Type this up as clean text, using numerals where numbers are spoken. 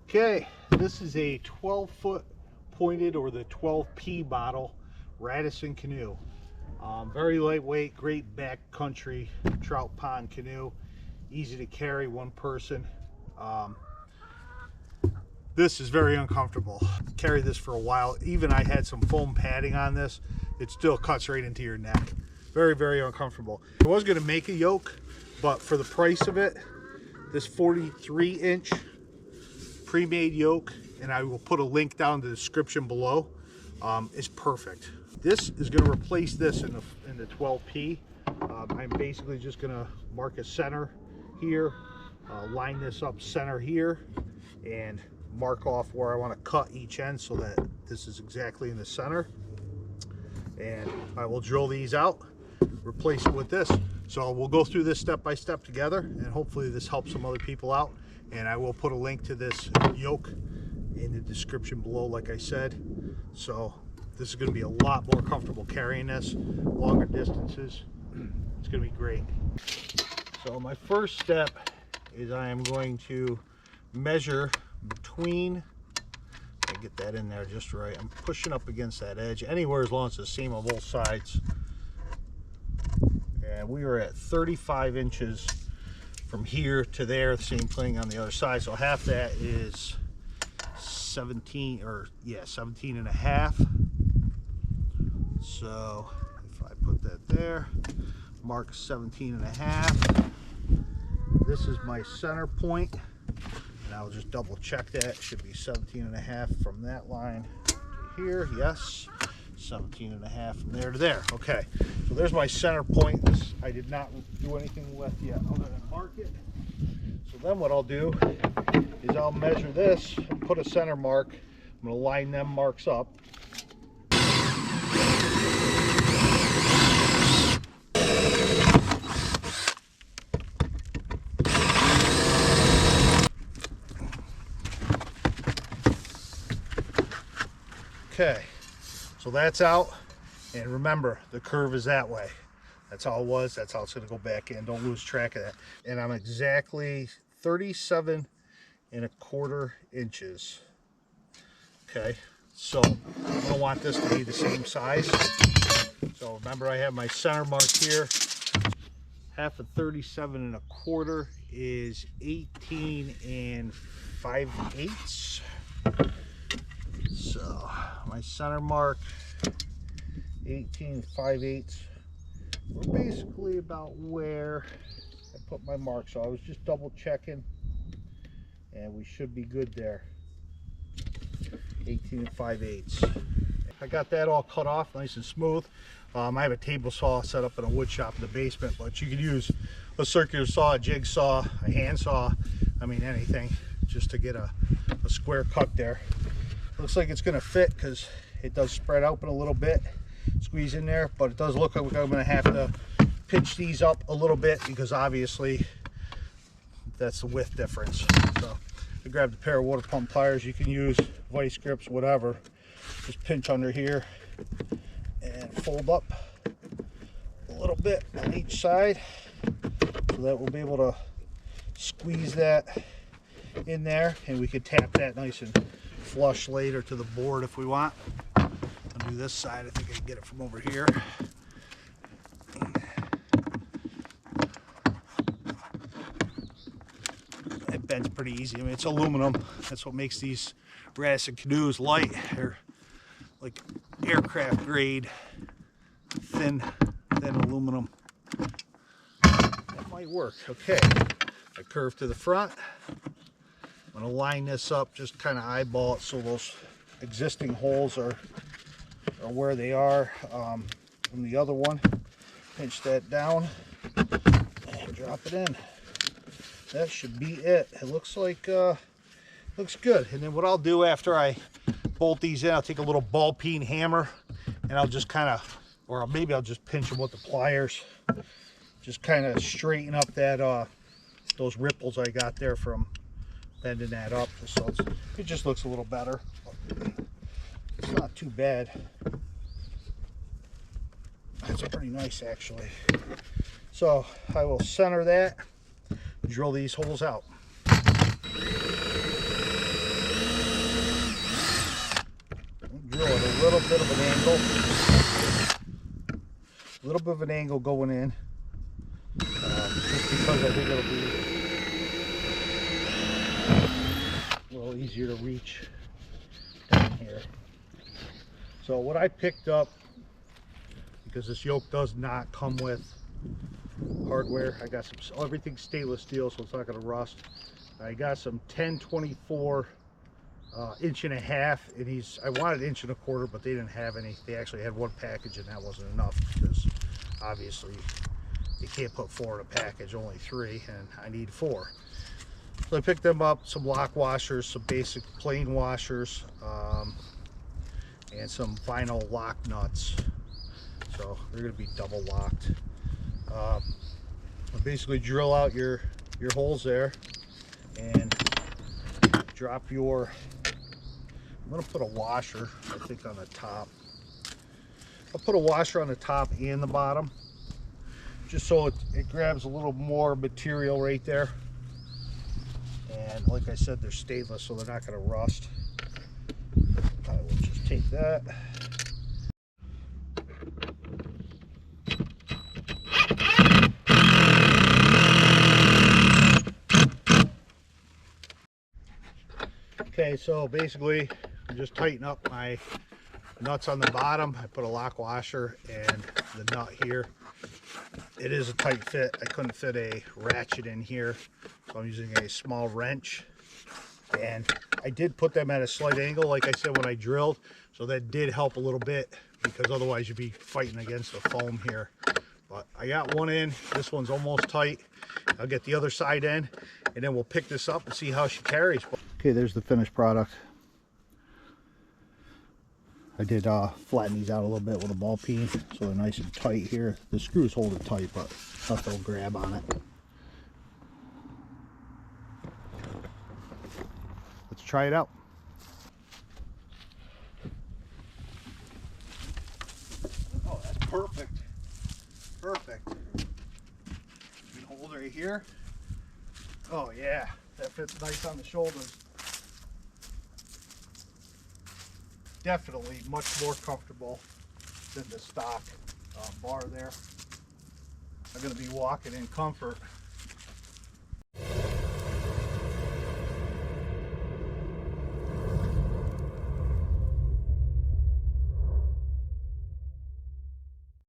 Okay, this is a 12-foot pointed, or the 12P model Radisson canoe. Very lightweight, great backcountry trout pond canoe, easy to carry, one person. This is very uncomfortable. Carry this for a while. Even I had some foam padding on this. It still cuts right into your neck. Very, very uncomfortable. I was going to make a yoke, but for the price of it, this 43-inch pre-made yoke, and I will put a link down in the description below, is perfect. This is going to replace this in the 12P. I'm basically just going to mark a center here, line this up center here, and mark off where I want to cut each end so that this is exactly in the center. And I will drill these out, replace it with this. So we'll go through this step by step together, and hopefully this helps some other people out. And I will put a link to this yoke in the description below, like I said. So this is going to be a lot more comfortable carrying this longer distances. It's going to be great. So my first step is I am going to measure between, I get that in there just right. I'm pushing up against that edge anywhere as long as it's the same on both sides. And we are at 35 inches from here to there, the same thing on the other side. So half that is 17, or yeah, 17 and a half. So if I put that there, mark 17 and a half. This is my center point, and I'll just double check that. It should be 17 and a half from that line to here. Yes, 17 and a half from there to there. Okay, so there's my center point. This I did not do anything with yet. I'm going to mark it. So then what I'll do is I'll measure this and put a center mark. I'm going to line them marks up. Okay, so that's out, and remember, the curve is that way. That's how it was. That's how it's going to go back in. Don't lose track of that. And I'm exactly 37.25 inches. Okay, so I don't want this to be the same size. So remember, I have my center mark here. Half of 37.25 is 18 5/8. So my center mark, 18 5/8. We're basically about where I put my mark. So I was just double checking, and we should be good there. 18 5/8. I got that all cut off nice and smooth. I have a table saw set up in a wood shop in the basement, but you could use a circular saw, a jigsaw, a hand saw, I mean anything, just to get a square cut there. Looks like it's going to fit because it does spread open a little bit, squeeze in there, but it does look like I'm going to have to pinch these up a little bit because obviously that's the width difference. So I grabbed a pair of water pump pliers. You can use vice grips, whatever. Just pinch under here and fold up a little bit on each side so that we'll be able to squeeze that in there, and we could tap that nice and flush later to the board if we want. I'll do this side. I think I can get it from over here. It bends pretty easy. I mean, it's aluminum. That's what makes these Radisson canoes light. They're like aircraft grade, thin aluminum. That might work. Okay, I curve to the front. I'm going to line this up, just kind of eyeball it so those existing holes are where they are. From the other one, pinch that down and drop it in. That should be it. It looks like looks good. And then what I'll do after I bolt these in, I'll take a little ball peen hammer and I'll just kind of, or maybe I'll just pinch them with the pliers, just kind of straighten up that those ripples I got there from bending that up, so it just looks a little better. It's not too bad. That's pretty nice actually. So I will center that, drill these holes out. bit of an angle. A little bit of an angle going in. Just because I think it'll be a little easier to reach down here. So what I picked up, because this yoke does not come with hardware, I got some, everything's stainless steel, so it's not going to rust. I got some 10/24 inch and a half, and I wanted 1 1/4 inch, but they didn't have any. They actually had one package, and that wasn't enough because obviously you can't put 4 in a package, only 3, and I need 4. So I picked them up, some lock washers, some basic plain washers, and some vinyl lock nuts. So they're going to be double locked. Basically drill out your holes there and drop your, I'm going to put a washer, I think, on the top. I'll put a washer on the top and the bottom, just so it grabs a little more material right there. And like I said, they're stainless, so they're not going to rust. I will just take that. Okay, so basically I just tighten up my nuts on the bottom. I put a lock washer and the nut here. It is a tight fit. I couldn't fit a ratchet in here, so I'm using a small wrench. And I did put them at a slight angle, like I said, when I drilled, so that did help a little bit, because otherwise you'd be fighting against the foam here. But I got one in. This one's almost tight. I'll get the other side in, and then we'll pick this up and see how she carries. Okay, there's the finished product. I did flatten these out a little bit with a ball peen, so they're nice and tight here. The screws hold it tight, but nothing will grab on it. Let's try it out. Oh, that's perfect. Perfect. You can hold right here. Oh yeah, that fits nice on the shoulders. Definitely much more comfortable than the stock bar there. I'm going to be walking in comfort